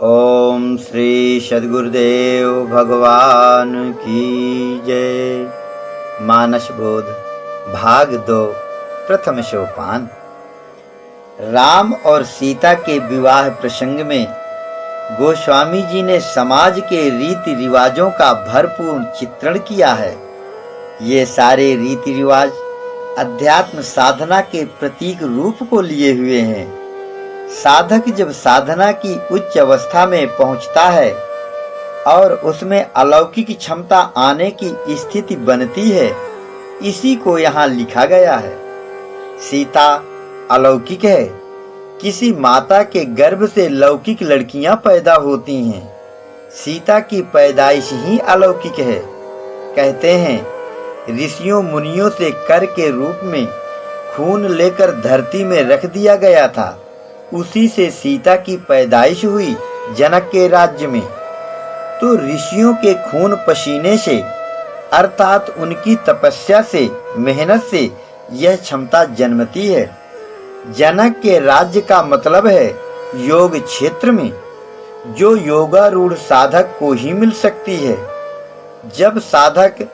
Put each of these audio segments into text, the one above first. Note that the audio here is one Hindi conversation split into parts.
ओम श्री सद्गुरुदेव भगवान की जय। मानस बोध भाग 2 प्रथम सोपान। राम और सीता के विवाह प्रसंग में गोस्वामी जी ने समाज के रीति रिवाजों का भरपूर चित्रण किया है। ये सारे रीति रिवाज अध्यात्म साधना के प्रतीक रूप को लिए हुए हैं। साधक जब साधना की उच्च अवस्था में पहुंचता है और उसमें अलौकिक क्षमता आने की स्थिति बनती है, इसी को यहाँ लिखा गया है। सीता अलौकिक है। किसी माता के गर्भ से लौकिक लड़कियां पैदा होती हैं। सीता की पैदाइश ही अलौकिक है। कहते हैं ऋषियों मुनियों से कर के रूप में खून लेकर धरती में रख दिया गया था। उसी से सीता की पैदाइश हुई जनक के राज्य में। तो ऋषियों के खून पसीने से अर्थात उनकी तपस्या से, मेहनत से यह क्षमता जन्मती है। जनक के राज्य का मतलब है योग क्षेत्र में, जो योगारूढ़ साधक को ही मिल सकती है। जब साधक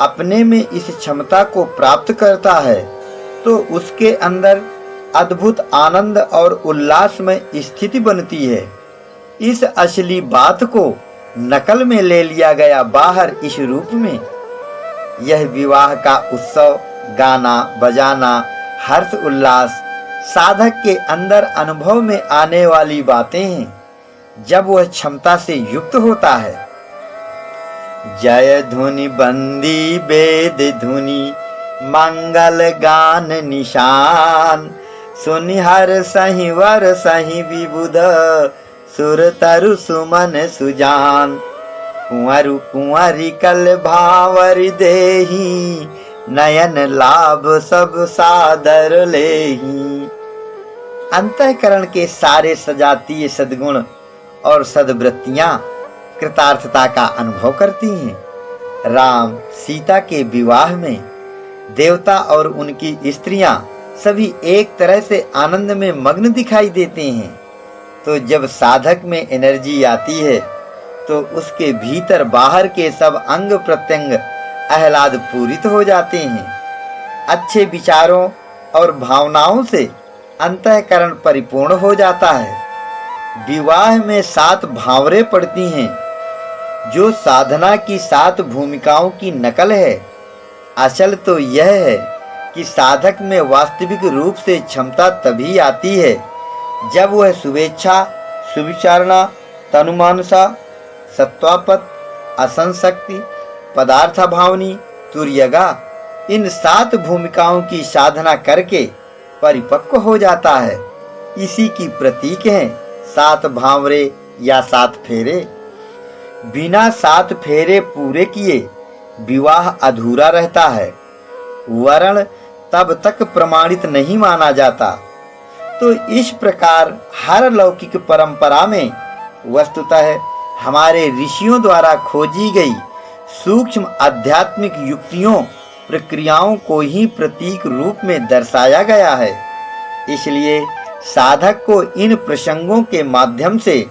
अपने में इस क्षमता को प्राप्त करता है तो उसके अंदर अद्भुत आनंद और उल्लास में स्थिति बनती है। इस असली बात को नकल में ले लिया गया बाहर इस रूप में। यह विवाह का उत्सव, गाना बजाना, हर्ष उल्लास साधक के अंदर अनुभव में आने वाली बातें हैं जब वह क्षमता से युक्त होता है। जय धुनि बंदी वेद धुनि मंगल गान निशान, सुनिहर सही वर सही विबुध सुर तरु सुमन सुजान, कुंवरु कुंवरी कल भावर देही, नयन लाभ सब सादर लेही। अंतःकरण के सारे सजातीय सद्गुण और सद्वृत्तियां कृतार्थता का अनुभव करती हैं। राम सीता के विवाह में देवता और उनकी स्त्रियां सभी एक तरह से आनंद में मग्न दिखाई देते हैं। तो जब साधक में एनर्जी आती है तो उसके भीतर बाहर के सब अंग प्रत्यंग आह्लाद पूरित हो जाते हैं। अच्छे विचारों और भावनाओं से अंतःकरण परिपूर्ण हो जाता है। विवाह में 7 भावरें पड़ती हैं, जो साधना की 7 भूमिकाओं की नकल है। असल तो यह है कि साधक में वास्तविक रूप से क्षमता तभी आती है जब वह शुभेच्छा, सुविचारणा, तनुमानसा, सत्वापत, असंशक्ति, पदार्थभावनी, तुर्यगा इन 7 भूमिकाओं की साधना करके परिपक्व हो जाता है। इसी की प्रतीक हैं 7 भावरे या 7 फेरे। बिना 7 फेरे पूरे किए विवाह अधूरा रहता है। वरण तब तक प्रमाणित नहीं माना जाता। तो इस प्रकार हर लौकिक परंपरा में वस्तुतः हमारे ऋषियों द्वारा खोजी गई सूक्ष्म आध्यात्मिक युक्तियों, प्रक्रियाओं को ही प्रतीक रूप में दर्शाया गया है। इसलिए साधक को इन प्रसंगों के माध्यम से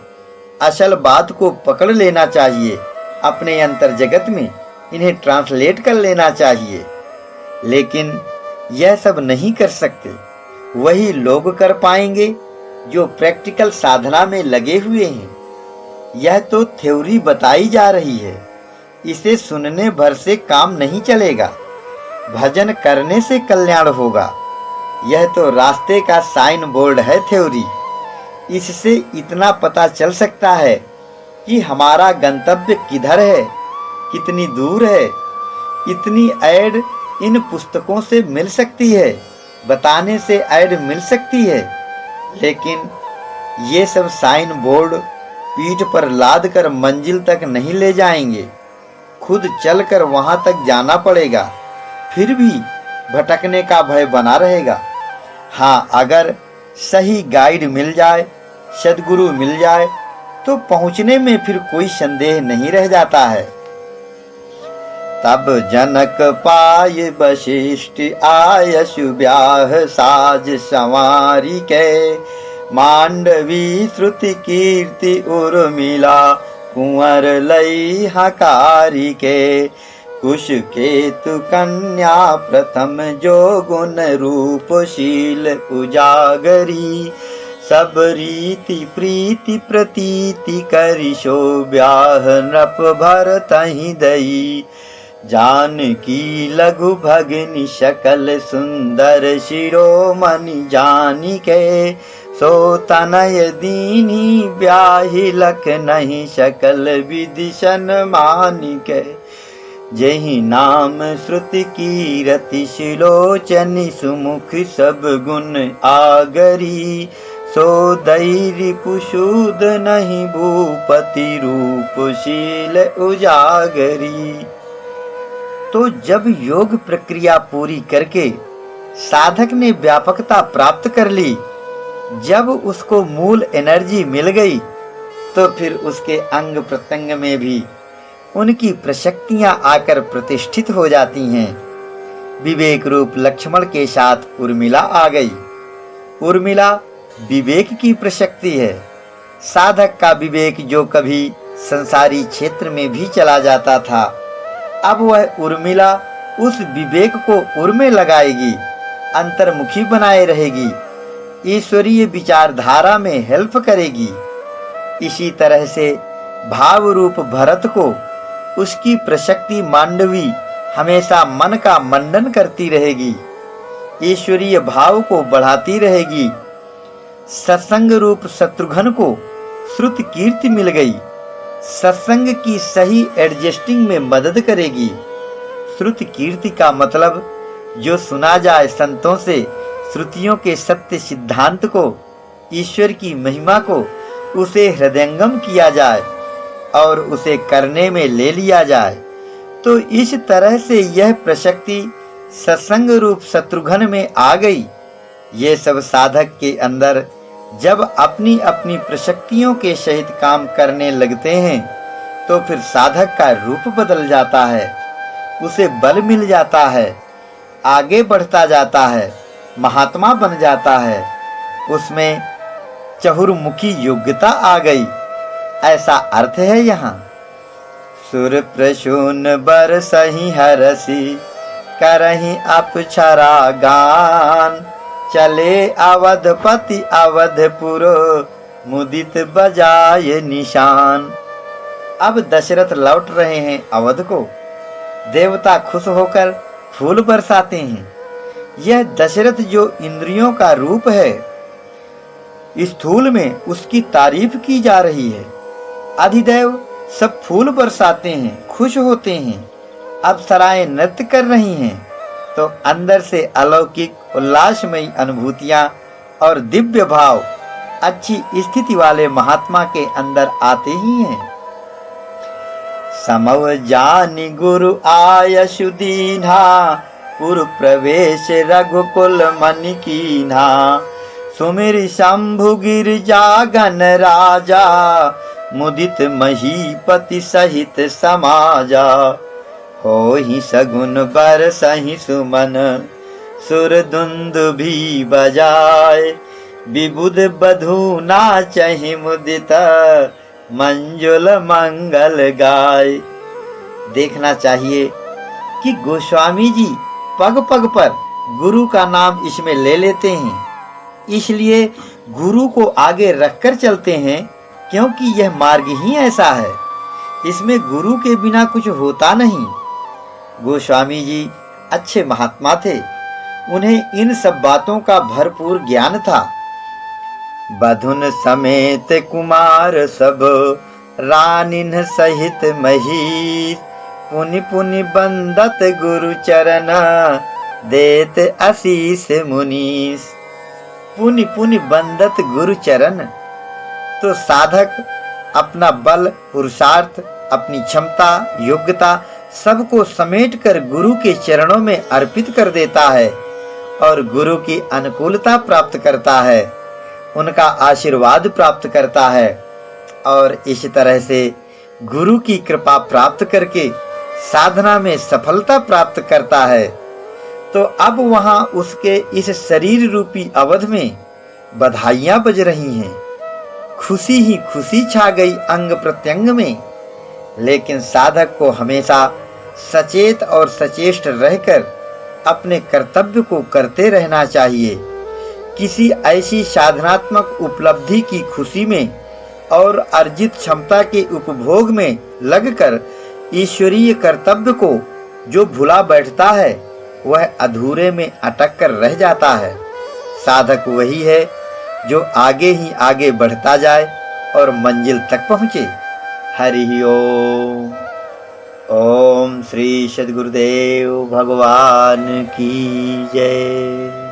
असल बात को पकड़ लेना चाहिए, अपने अंतर जगत में इन्हें ट्रांसलेट कर लेना चाहिए। लेकिन यह सब नहीं कर सकते। वही लोग कर पाएंगे जो प्रैक्टिकल साधना में लगे हुए हैं। यह तो थ्योरी बताई जा रही है, इसे सुनने भर से काम नहीं चलेगा। भजन करने से कल्याण होगा। यह तो रास्ते का साइन बोर्ड है थ्योरी। इससे इतना पता चल सकता है कि हमारा गंतव्य किधर है, कितनी दूर है। इतनी ऐड इन पुस्तकों से मिल सकती है, बताने से ऐड मिल सकती है। लेकिन ये सब साइन बोर्ड पीठ पर लाद कर मंजिल तक नहीं ले जाएंगे। खुद चलकर वहां तक जाना पड़ेगा। फिर भी भटकने का भय बना रहेगा। हाँ, अगर सही गाइड मिल जाए, सद्गुरु मिल जाए, तो पहुंचने में फिर कोई संदेह नहीं रह जाता है। तब जनक पाय वशिष्ठ आयसु ब्याह साज संवारी के, मांडवी श्रुति कीर्ति उर्मिला कुंवर लई हकारी के। कुश केतु कन्या प्रथम जो गुण रूप शील उजागरी। सब रीति प्रीति प्रतीति करि शो ब्याह नृप भरतहि दई। जानकी लघु भगिनी सकल सुंदर शिरोमणि जानिके। सो तनय दीनी ब्याहि लख नहीं सकल विदिशन मानिके। जेहि नाम श्रुति कीरति शिलोचनि सुमुख सब गुण आगरी। सो दैरि पुषुद नहीं भूपति रूप शील उजागरी। तो जब योग प्रक्रिया पूरी करके साधक ने व्यापकता प्राप्त कर ली, जब उसको मूल एनर्जी मिल गई, तो फिर उसके अंग प्रत्यंग में भी उनकी प्रशक्तियां आकर प्रतिष्ठित हो जाती हैं। विवेक रूप लक्ष्मण के साथ उर्मिला आ गई। उर्मिला विवेक की प्रशक्ति है। साधक का विवेक जो कभी संसारी क्षेत्र में भी चला जाता था, अब वह उर्मिला उस विवेक को उर में लगाएगी, अंतर्मुखी बनाए रहेगी, ईश्वरीय विचारधारा में हेल्प करेगी। इसी तरह से भाव रूप भरत को उसकी प्रशक्ति मांडवी हमेशा मन का मंडन करती रहेगी, ईश्वरीय भाव को बढ़ाती रहेगी। सत्संग रूप शत्रुघ्न को श्रुति कीर्ति मिल गई, सत्संग की सही एडजस्टिंग में मदद करेगी। श्रुति कीर्ति का मतलब जो सुना जाए संतों से, श्रुतियों के सत्य सिद्धांत को, ईश्वर की महिमा को, उसे हृदयंगम किया जाए और उसे करने में ले लिया जाए। तो इस तरह से यह प्रशक्ति सत्संग रूप शत्रुघ्न में आ गई। ये सब साधक के अंदर जब अपनी अपनी प्रशक्तियों के सहित काम करने लगते हैं, तो फिर साधक का रूप बदल जाता है, उसे बल मिल जाता है, आगे बढ़ता जाता है, महात्मा बन जाता है, उसमें चहुर्मुखी योग्यता आ गई, ऐसा अर्थ है यहाँ। सुर प्रसून बरसहि हरसि करहि अप्सरा गान। चले अवधपति अवधपुर मुदित बजाय निशान। अब दशरथ लौट रहे हैं अवध को। देवता खुश होकर फूल बरसाते हैं। यह दशरथ जो इंद्रियों का रूप है, स्थूल में उसकी तारीफ की जा रही है। अधिदेव सब फूल बरसाते हैं, खुश होते हैं, अप्सराएं नृत्य कर रही हैं, तो अंदर से अलौकिक उल्लासमयी अनुभूतियां और दिव्य भाव अच्छी स्थिति वाले महात्मा के अंदर आते ही हैं। समव जानि गुरु आयशु दीन्हा। पुर प्रवेश रघुकुल मनि कीन्हा। सुमिर शंभु गिरिजा गण राजा। मुदित महीपति सहित समाजा। होहि सगुन बरसहि सुमन। सुर दुंदुभि बजाए। विबुध बधू नाचहि मुदित। मंजुल मंगल गाय। देखना चाहिए कि गोस्वामी जी पग पग पर गुरु का नाम इसमें ले लेते हैं, इसलिए गुरु को आगे रखकर चलते हैं, क्योंकि यह मार्ग ही ऐसा है, इसमें गुरु के बिना कुछ होता नहीं। गोस्वामी जी अच्छे महात्मा थे, उन्हें इन सब बातों का भरपूर ज्ञान था। बधुन समेत कुमार सब। रानिन सहित महीस। पुनि पुनि बंदत गुरु चरण। देत आशीष मुनीस। पुनि पुनि बंदत गुरु चरण। तो साधक अपना बल, पुरुषार्थ, अपनी क्षमता, योग्यता सबको समेटकर गुरु के चरणों में अर्पित कर देता है और गुरु की अनुकूलता प्राप्त करता है, उनका आशीर्वाद प्राप्त करता है और इस तरह से गुरु की कृपा प्राप्त करके साधना में सफलता प्राप्त करता है। तो अब वहां उसके इस शरीर रूपी अवध में बधाइयां बज रही हैं, खुशी ही खुशी छा गई अंग प्रत्यंग में। लेकिन साधक को हमेशा सचेत और सचेष्ट रहकर अपने कर्तव्य को करते रहना चाहिए। किसी ऐसी साधनात्मक उपलब्धि की खुशी में और अर्जित क्षमता के उपभोग में लगकर ईश्वरीय कर्तव्य को जो भुला बैठता है, वह अधूरे में अटक कर रह जाता है। साधक वही है जो आगे ही आगे बढ़ता जाए और मंजिल तक पहुँचे। हरि ओम। ओम श्री सद्गुरुदेव भगवान की जय।